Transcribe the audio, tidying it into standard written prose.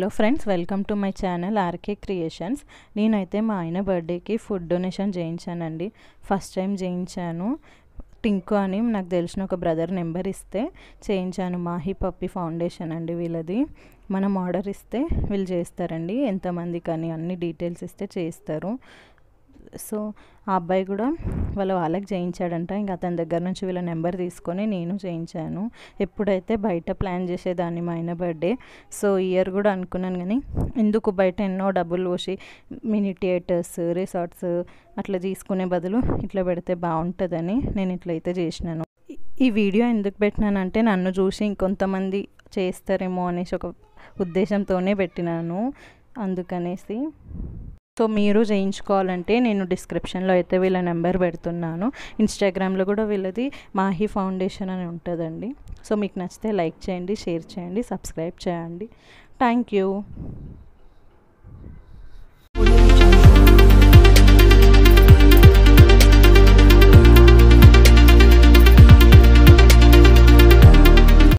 Hello friends, welcome to my channel RK creations. నేనైతే మా ఆయన బర్త్డేకి ఫుడ్ డొనేషన్ చేయించానండి. ఫస్ట్ టైం చేయించాను. టింకు అని నాకు తెలిసిన ఒక బ్రదర్ నెంబర్ ఇస్తే చేయించాను. మాహి పప్పి ఫౌండేషన్ అండి వీళ్ళది. మనం ఆర్డర్ ఇస్తే వీళ్ళు చేస్తారండి. ఎంతమంది కానీ అన్ని డీటెయిల్స్ ఇస్తే చేస్తారు. సో ఆ అబ్బాయి కూడా వాళ్ళకి చేయించాడంట. ఇంకా అతని దగ్గర నుంచి వీళ్ళ నెంబర్ తీసుకొని నేను చేయించాను. ఎప్పుడైతే బయట ప్లాన్ చేసేదాన్ని మా ఆయన బర్త్డే, సో ఇయర్ కూడా అనుకున్నాను, కానీ ఎందుకు బయట ఎన్నో డబ్బులు పోసి మినీ థియేటర్స్, రిసార్ట్స్ అట్లా తీసుకునే బదులు ఇట్లా పెడితే బాగుంటుందని నేను ఇట్లయితే చేసినాను. ఈ వీడియో ఎందుకు పెట్టినానంటే నన్ను చూసి ఇంకొంతమంది చేస్తారేమో అనేసి ఒక ఉద్దేశంతోనే పెట్టినాను, అందుకనేసి. సో మీరు చేయించుకోవాలంటే నేను డిస్క్రిప్షన్లో అయితే వీళ్ళ నెంబర్ పెడుతున్నాను. ఇన్స్టాగ్రామ్లో కూడా వీళ్ళది మాహి ఫౌండేషన్ అని ఉంటుందండి. సో మీకు నచ్చితే లైక్ చేయండి, షేర్ చేయండి, సబ్స్క్రైబ్ చేయండి. Thank you.